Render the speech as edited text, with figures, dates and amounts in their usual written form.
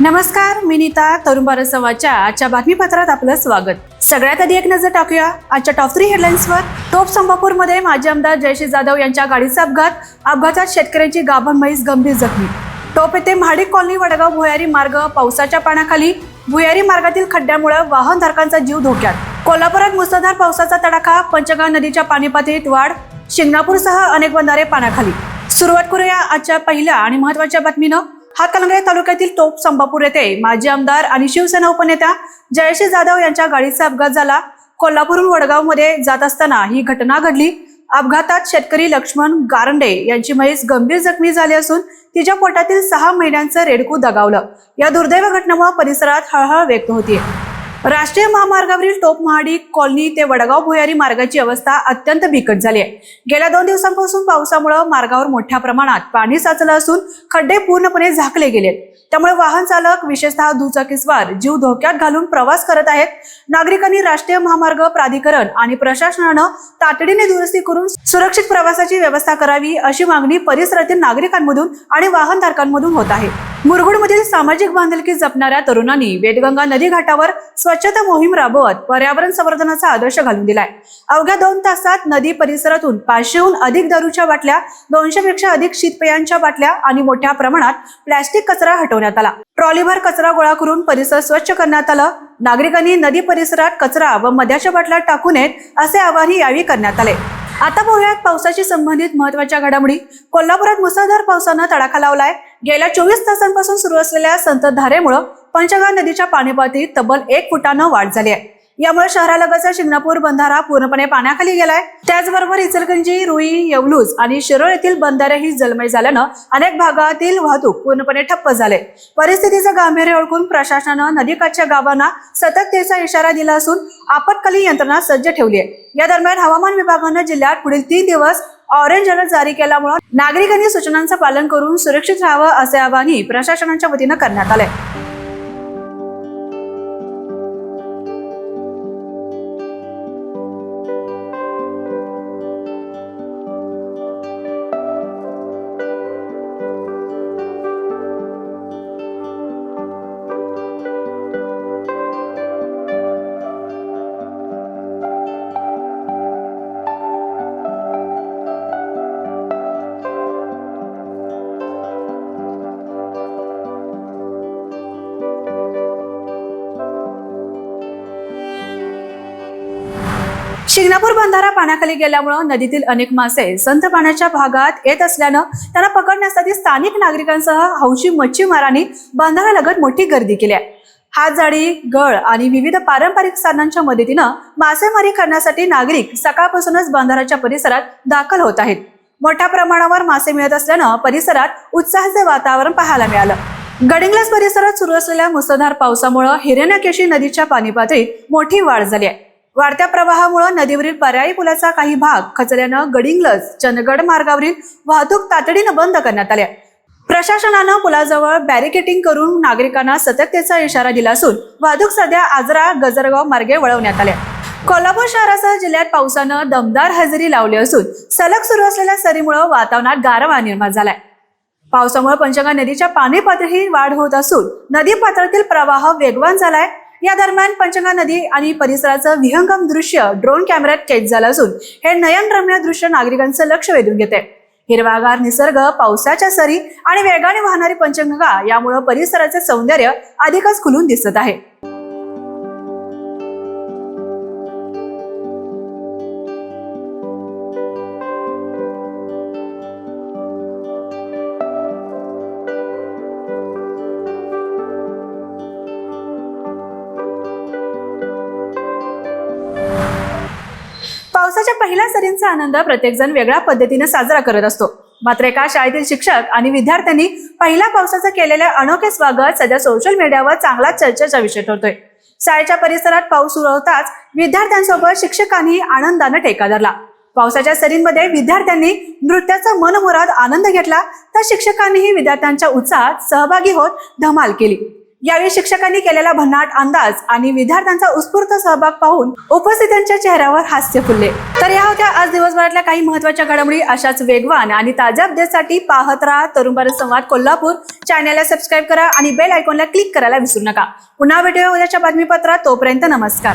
नमस्कार, मी नीता. तरुण भारत संवादच्या आजच्या बातमीपत्रात आपलं स्वागत. सगळ्यात आधी एक नजर टाकूया आजच्या टॉप 3 हेडलाईन्सवर. टोप संभापूरमध्ये माजी आमदार जयश्री जाधव यांच्या गाडीचा अपघातात शेतकऱ्यांची गाभण म्हैस गंभीर जखमी. टोप येथे महाडिक कॉलनी वडगाव भुयारी मार्ग पावसाच्या पाण्याखाली. भुयारी मार्गातील खड्ड्यामुळे वाहनधारकांचा जीव धोक्यात. कोल्हापुरात मुसळधार पावसाचा तडाखा. पंचगंगा नदीच्या पाणी पातळीत वाढ. शिंगणापूरसह अनेक बंधारे पाण्याखाली. सुरुवात करूया आजच्या पहिल्या आणि महत्त्वाच्या बातमीनं. हातकणंगले तालुक्यातील टोप संभापूर येथे माजी आमदार आणि शिवसेना उपनेत्या जयश्री जाधव यांच्या गाडीचा अपघात झाला. कोल्हापूरहून वडगावमध्ये जात असताना ही घटना घडली. अपघातात शेतकरी लक्ष्मण गारंडे यांची म्हैस गंभीर जखमी झाली असून तिच्या पोटातील 6 महिन्यांचं रेडकू दगावलं. या दुर्दैव घटनेमुळे परिसरात हळहळ व्यक्त होतीये. राष्ट्रीय महामार्गावरील टोप महाडिक कॉलनी ते वडगाव भुयारी मार्गाची अवस्था अत्यंत बिकट झाली आहे. गेल्या 2 दिवसांपासून पावसामुळे मार्गावर मोठ्या प्रमाणात पाणी साचलं असून खड्डे पूर्णपणे झाकले गेले. त्यामुळे वाहन चालक विशेषतः दुचाकीस्वार जीव धोक्यात घालून प्रवास करत आहेत. नागरिकांनी राष्ट्रीय महामार्ग प्राधिकरण आणि प्रशासनानं तातडीने दुरुस्ती करून सुरक्षित प्रवासाची व्यवस्था करावी अशी मागणी परिसरातील नागरिकांमधून आणि वाहनधारकांमधून होत आहे. मुरगुडमधील सामाजिक बांधिलकी जपणाऱ्या तरुणांनी वेदगंगा नदी घाटावर स्वच्छता मोहीम राबवत पर्यावरण संवर्धनाचा आदर्श घालून दिलाय. अवघ्या 2 तासात नदी परिसरातून 500हून अधिक दारूच्या बाटल्या, 200 पेक्षा अधिक शीतपेयांच्या बाटल्या आणि मोठ्या प्रमाणात प्लॅस्टिक कचरा हटवण्यात आला. ट्रॉलीभर कचरा गोळा करून परिसर स्वच्छ करण्यात आला. नागरिकांनी नदी परिसरात कचरा व मद्याच्या बाटल्या टाकू नयेत असे आवाहनही यावेळी करण्यात आले. आता पाहूयात पावसाशी संबंधित महत्त्वाच्या घडामोडी. कोल्हापुरात मुसळधार पावसानं तडाखा लावलाय. गेल्या 24 तासांपासून सुरू असलेल्या संततधारेमुळे पंचगंगा नदीच्या पाणी पातळीत तब्बल 1 फुटानं वाढ झाली आहे. यामुळे शहरालगतचा शिंगणापूर बंधारा पूर्णपणे पाण्याखाली गेलाय. त्याचबरोबर इचलकरंजी, रुई, येवलूज आणि शिरोळ येथील बंधारेही जलमय झाल्यानं अनेक भागातील वाहतूक पूर्णपणे ठप्प झाले. परिस्थितीचं गांभीर्य ओळखून प्रशासनानं नदीकाठच्या गावांना सतर्कतेचा इशारा दिला असून आपत्कालीन यंत्रणा सज्ज ठेवली आहे. या दरम्यान हवामान विभागानं जिल्ह्यात पुढील 3 दिवस ऑरेंज अलर्ट जारी केल्यामुळे नागरिकांनी सूचनांचं पालन करून सुरक्षित राहावं असे आवाहनही प्रशासनाच्या वतीनं करण्यात आले. शिंगणापूर बंधारा पाण्याखाली गेल्यामुळे नदीतील अनेक मासे संथ पाण्याच्या भागात येत असल्यानं त्यांना पकडण्यासाठी स्थानिक नागरिकांसह हौशी मच्छीमारांनी बंधाऱ्यालगत मोठी गर्दी केली आहे. हातजाळी, गळ आणि विविध पारंपरिक साधनांच्या मदतीनं मासेमारी करण्यासाठी नागरिक सकाळपासूनच बंधाऱ्याच्या परिसरात दाखल होत आहेत. मोठ्या प्रमाणावर मासे मिळत असल्यानं परिसरात उत्साहाचे वातावरण पाहायला मिळालं. गडिंग्लज परिसरात सुरू असलेल्या मुसळधार पावसामुळे हिरण्यकेशी नदीच्या पाणी पातळीत मोठी वाढ झाली आहे. वाढत्या प्रवाहामुळे नदीवरील पर्यायी पुलाचा काही भाग खचल्यानं गडिंग्लज चंदगड मार्गावरील वाहतूक तातडीनं बंद करण्यात आली. प्रशासनानं पुलाजवळ बॅरिकेटिंग करून नागरिकांना सतर्कतेचा इशारा दिला असून वाहतूक सध्या आजरा गजरगाव मार्गे वळवण्यात आले. कोल्हापूर शहरासह जिल्ह्यात पावसानं दमदार हजेरी लावली असून सलग सुरू असलेल्या सरीमुळे वातावरणात गारवा निर्माण झालाय. पावसामुळे पंचगंगा नदीच्या पाणी पातळीत वाढ होत असून नदी पात्रातील प्रवाह वेगवान झालाय. या दरम्यान पंचगंगा नदी आणि परिसराचं विहंगम दृश्य ड्रोन कॅमेऱ्यात कैद झालं असून हे नयनरम्य दृश्य नागरिकांचं लक्ष वेधून घेते. हिरवागार निसर्ग, पावसाच्या सरी आणि वेगाने वाहणारी पंचगंगा यामुळे परिसराचे सौंदर्य अधिकच खुलून दिसत आहे. पावसाच्या पहिल्या सरींचा आनंद प्रत्येकजण वेगळ्या पद्धतीने साजरा करत असतो. मात्र एका शाळेतील शिक्षक आणि विद्यार्थ्यांनी पहिल्या पावसाचं केलेले अनोखे स्वागत सध्या सोशल मीडियावर चांगला चर्चेचा विषय ठरतोय. शाळेच्या परिसरात पाऊस सुरू होताच विद्यार्थ्यांसोबत शिक्षकांनी आनंदाने ठेका धरला. पावसाच्या सरींमध्ये विद्यार्थ्यांनी नृत्याचा मनमुराद आनंद घेतला तर शिक्षकांनीही विद्यार्थ्यांच्या उत्साहात सहभागी होत धमाल केली. यावेळी शिक्षकांनी केलेला भन्नाट अंदाज आणि विद्यार्थ्यांचा उत्स्फूर्त सहभाग पाहून उपस्थितांच्या चेहऱ्यावर हास्य फुलले. तर या होत्या आज दिवसभरातल्या काही महत्त्वाच्या घडामोडी. अशाच वेगवान आणि ताज्या अपडेटसाठी पाहत राहा तरुण भारत संवाद कोल्हापूर. चॅनलला सबस्क्राईब करा आणि बेल आयकॉनला क्लिक करायला विसरू नका. पुन्हा भेटूया उद्याच्या बातमीपत्रात. तोपर्यंत नमस्कार.